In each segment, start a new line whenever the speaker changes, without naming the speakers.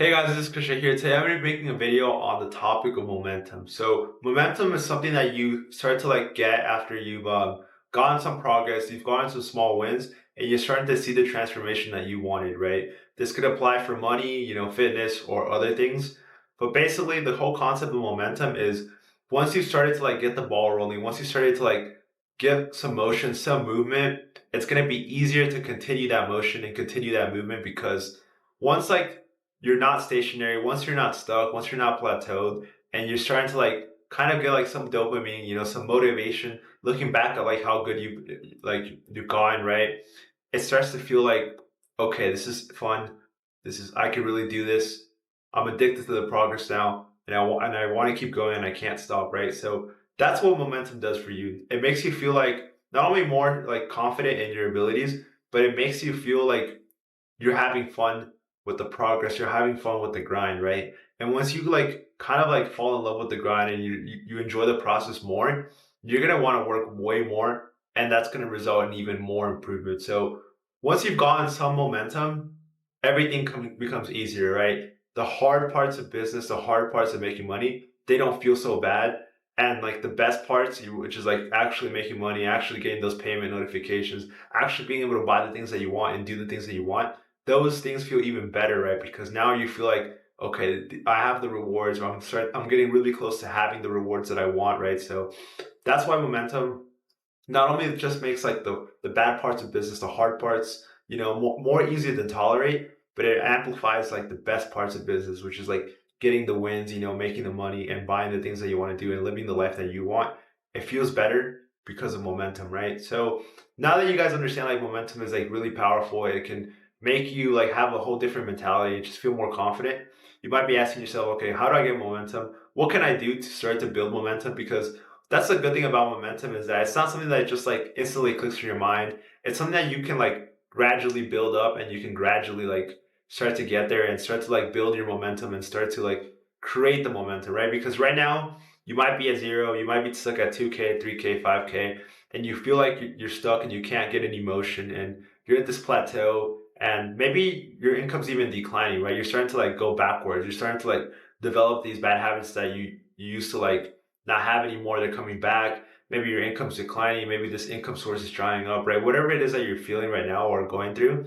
Hey guys, this is Krisha here. Today I'm going to be making a video on the topic of momentum. So momentum is something that you start to get after you've gotten some progress, you've gotten some small wins, and you're starting to see the transformation that you wanted, right? This could apply for money, fitness or other things. But basically the whole concept of momentum is once you started to get the ball rolling, once you started to give some motion, some movement, it's going to be easier to continue that motion and continue that movement because once you're not stationary, once you're not stuck, once you're not plateaued, and you're starting to kind of get some dopamine, some motivation, looking back at how good you've gone, right? It starts to feel like, okay, this is fun. I can really do this. I'm addicted to the progress now, and I want to keep going and I can't stop, right? So that's what momentum does for you. It makes you feel like not only more confident in your abilities, but it makes you feel like you're having fun with the progress, you're having fun with the grind, right? And once you kind of fall in love with the grind and you enjoy the process more, you're gonna want to work way more, and that's gonna result in even more improvement. So once you've gotten some momentum, everything becomes easier, right? The hard parts of business, the hard parts of making money, they don't feel so bad. And the best parts, which is actually making money, actually getting those payment notifications, actually being able to buy the things that you want and do the things that you want, those things feel even better, right? Because now you feel like, okay, I have the rewards, or I'm getting really close to having the rewards that I want, right? So that's why momentum not only it just makes the bad parts of business, the hard parts, more easy to tolerate, but it amplifies the best parts of business, which is getting the wins, making the money and buying the things that you want to do and living the life that you want. It feels better because of momentum, right? So now that you guys understand momentum is really powerful, it can make you have a whole different mentality and just feel more confident. You might be asking yourself, okay, how do I get momentum? What can I do to start to build momentum? Because that's the good thing about momentum is that it's not something that just instantly clicks through your mind. It's something that you can gradually build up, and you can gradually start to get there and start to build your momentum and start to create the momentum, right? Because right now you might be at zero, you might be stuck at 2K, 3K, 5K, and you feel like you're stuck and you can't get any motion and you're at this plateau, and maybe your income's even declining, right? You're starting to go backwards. You're starting to develop these bad habits that you used to not have anymore. They're coming back. Maybe your income's declining. Maybe this income source is drying up, right? Whatever it is that you're feeling right now or going through,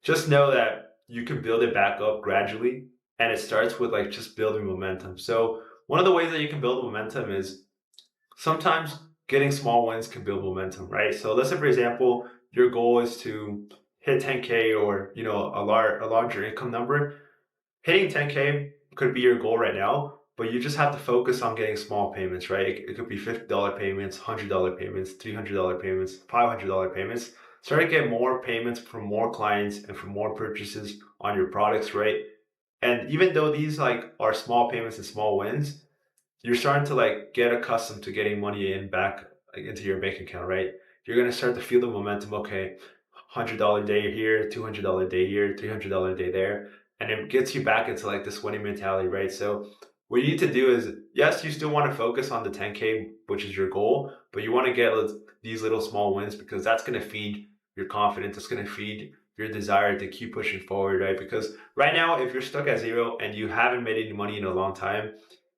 just know that you can build it back up gradually. And it starts with just building momentum. So one of the ways that you can build momentum is sometimes getting small wins can build momentum, right? So let's say, for example, your goal is to hit 10K or, a larger income number. Hitting 10K could be your goal right now, but you just have to focus on getting small payments, right? It could be $50 payments, $100 payments, $300 payments, $500 payments. Start to get more payments from more clients and from more purchases on your products, right? And even though these are small payments and small wins, you're starting to get accustomed to getting money in back into your bank account, right? You're gonna start to feel the momentum. Okay, $100 day here, $200 day here, $300 day there, and it gets you back into this winning mentality, right? So what you need to do is, yes, you still want to focus on the 10K, which is your goal, but you want to get these little small wins because that's gonna feed your confidence. It's gonna feed your desire to keep pushing forward, right? Because right now, if you're stuck at zero and you haven't made any money in a long time,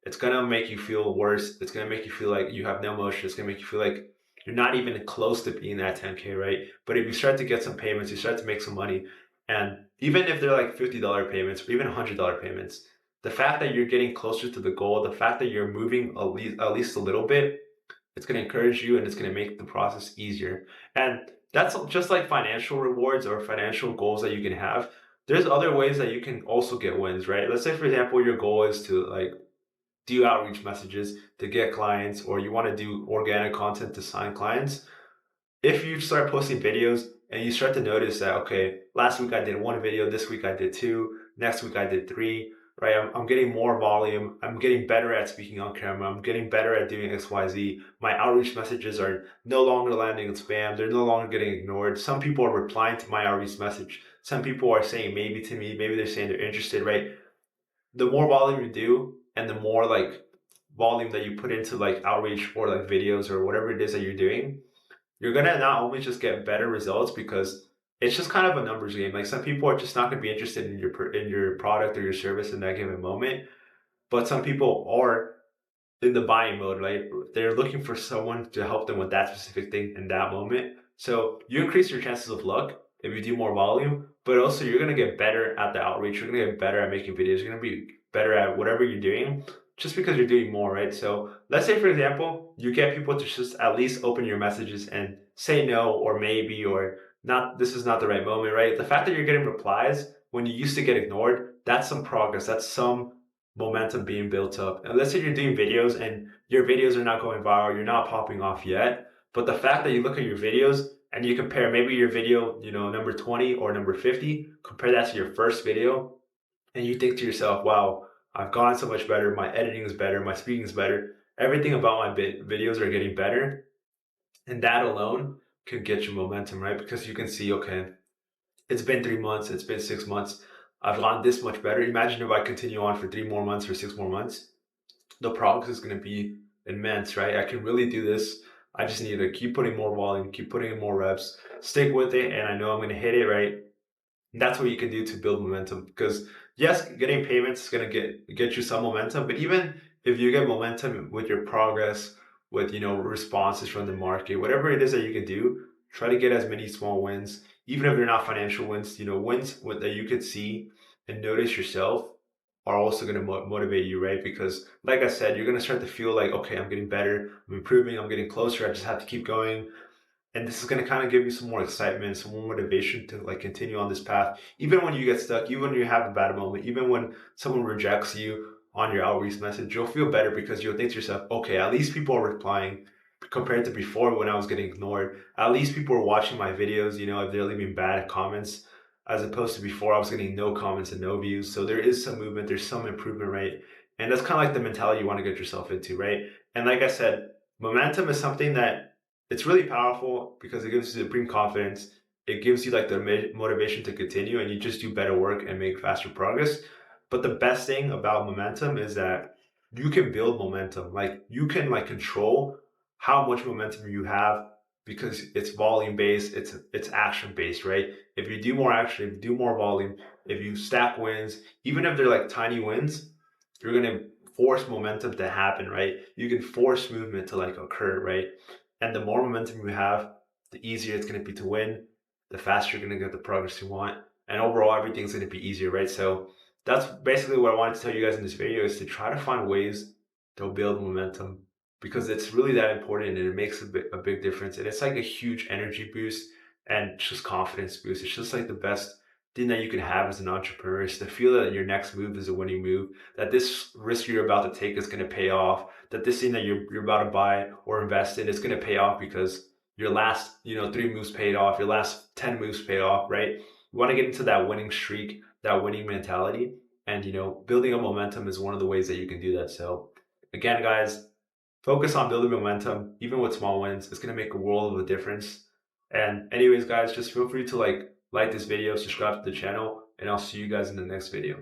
it's gonna make you feel worse. It's gonna make you feel like you have no motion. It's gonna make you feel like you're not even close to being at 10K, right? But if you start to get some payments, you start to make some money, and even if they're $50 payments or even $100 payments, the fact that you're getting closer to the goal, the fact that you're moving at least a little bit, it's gonna encourage you and it's gonna make the process easier. And that's just like financial rewards or financial goals that you can have. There's other ways that you can also get wins, right? Let's say, for example, your goal is to do outreach messages to get clients, or you want to do organic content to sign clients. If you start posting videos and you start to notice that, okay, last week I did one video, this week I did two, next week I did three, right? I'm getting more volume. I'm getting better at speaking on camera. I'm getting better at doing XYZ. My outreach messages are no longer landing in spam. They're no longer getting ignored. Some people are replying to my outreach message. Some people are saying maybe to me. Maybe they're saying they're interested, right? The more volume you do and the more volume that you put into outreach or videos or whatever it is that you're doing, you're gonna not only just get better results because it's just kind of a numbers game. Like some people are just not going to be interested in in your product or your service in that given moment, but some people are in the buying mode, right? They're looking for someone to help them with that specific thing in that moment. So you increase your chances of luck if you do more volume, but also you're gonna get better at the outreach. You're gonna get better at making videos. You're gonna be better at whatever you're doing just because you're doing more, right? So let's say, for example, you get people to just at least open your messages and say no or maybe or not, this is not the right moment, right? The fact that you're getting replies when you used to get ignored, that's some progress. That's some momentum being built up. And let's say you're doing videos and your videos are not going viral, you're not popping off yet. But the fact that you look at your videos and you compare maybe your video, number 20 or number 50, compare that to your first video, and you think to yourself, wow, I've gotten so much better. My editing is better. My speaking is better. Everything about my videos are getting better. And that alone can get you momentum, right? Because you can see, okay, it's been 3 months, it's been 6 months. I've gotten this much better. Imagine if I continue on for 3 more months or 6 more months, the progress is going to be immense, right? I can really do this. I just need to keep putting more volume, keep putting in more reps, stick with it, and I know I'm going to hit it, right? That's what you can do to build momentum. Because yes, getting payments is going to get you some momentum, but even if you get momentum with your progress, with responses from the market, whatever it is that you can do, try to get as many small wins, even if they're not financial wins. Wins that you could see and notice yourself are also going to motivate you, right? Because like I said, you're going to start to feel like, okay, I'm getting better, I'm improving, I'm getting closer. I just have to keep going, and this is going to kind of give you some more excitement, some more motivation to like continue on this path, even when you get stuck, even when you have a bad moment, even when someone rejects you on your outreach message. You'll feel better because you'll think to yourself, okay, at least people are replying compared to before when I was getting ignored. At least people are watching my videos, if they're leaving bad comments, as opposed to before I was getting no comments and no views. So there is some movement, there's some improvement, right? And that's kind of like the mentality you want to get yourself into, right? And like I said, momentum is something that it's really powerful because it gives you supreme confidence. It gives you like the motivation to continue, and you just do better work and make faster progress. But the best thing about momentum is that you can build momentum. Like you can like control how much momentum you have because it's volume based, it's action based, right? If you do more action, if you do more volume, if you stack wins, even if they're like tiny wins, you're gonna force momentum to happen, right? You can force movement to like occur, right? And the more momentum you have, the easier it's going to be to win, the faster you're going to get the progress you want. And overall, everything's going to be easier, right? So that's basically what I wanted to tell you guys in this video, is to try to find ways to build momentum, because it's really that important and it makes a big difference. And it's like a huge energy boost and just confidence boost. It's just like the best thing that you can have as an entrepreneur, is to feel that your next move is a winning move, that this risk you're about to take is going to pay off, that this thing that you're about to buy or invest in is going to pay off because your last 3 moves paid off, your last 10 moves paid off, right? You want to get into that winning streak, that winning mentality, and building a momentum is one of the ways that you can do that. So again, guys, focus on building momentum, even with small wins. It's going to make a world of a difference. And anyways, guys, just feel free to like this video, subscribe to the channel, and I'll see you guys in the next video.